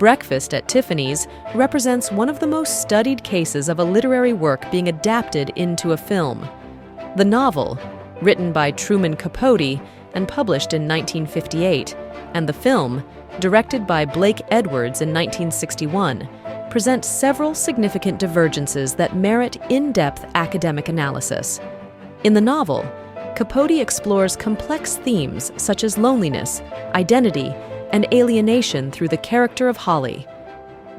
Breakfast at Tiffany's represents one of the most studied cases of a literary work being adapted into a film. The novel, written by Truman Capote and published in 1958, and the film, directed by Blake Edwards in 1961, present several significant divergences that merit in-depth academic analysis. In the novel, Capote explores complex themes such as loneliness, identity, and alienation through the character of Holly.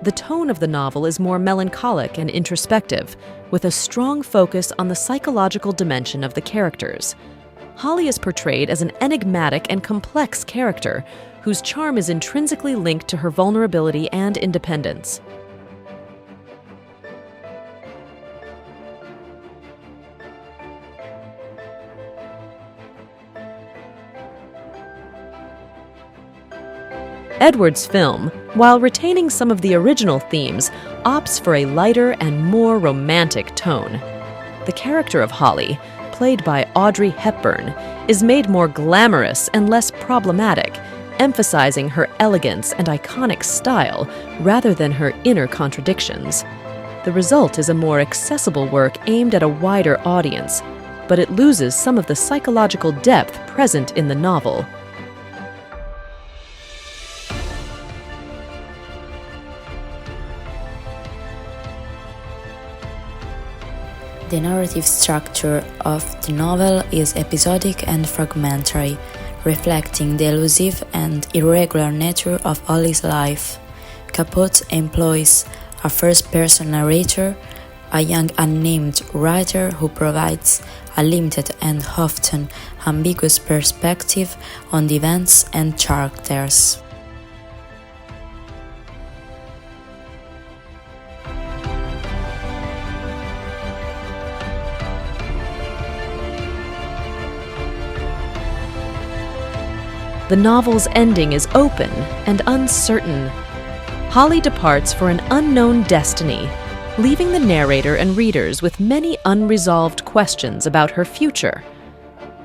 The tone of the novel is more melancholic and introspective, with a strong focus on the psychological dimension of the characters. Holly is portrayed as an enigmatic and complex character whose charm is intrinsically linked to her vulnerability and independence. Edwards' film, while retaining some of the original themes, opts for a lighter and more romantic tone. The character of Holly, played by Audrey Hepburn, is made more glamorous and less problematic, emphasizing her elegance and iconic style rather than her inner contradictions. The result is a more accessible work aimed at a wider audience, but it loses some of the psychological depth present in the novel. The narrative structure of the novel is episodic and fragmentary, reflecting the elusive and irregular nature of Holly's life. Capote employs a first-person narrator, a young unnamed writer who provides a limited and often ambiguous perspective on the events and characters. The novel's ending is open and uncertain. Holly departs for an unknown destiny, leaving the narrator and readers with many unresolved questions about her future.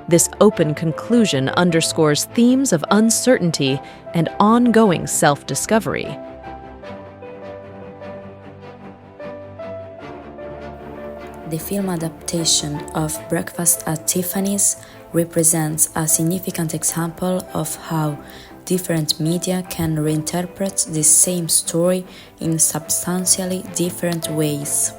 This open conclusion underscores themes of uncertainty and ongoing self-discovery. The film adaptation of Breakfast at Tiffany's represents a significant example of how different media can reinterpret the same story in substantially different ways.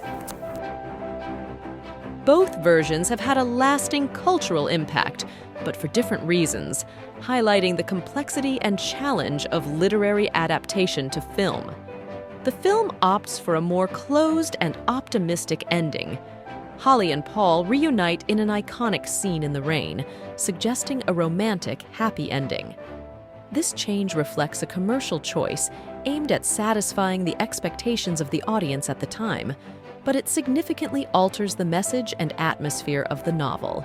Both versions have had a lasting cultural impact, but for different reasons, highlighting the complexity and challenge of literary adaptation to film. The film opts for a more closed and optimistic ending. Holly and Paul reunite in an iconic scene in the rain, suggesting a romantic, happy ending. This change reflects a commercial choice aimed at satisfying the expectations of the audience at the time, but it significantly alters the message and atmosphere of the novel.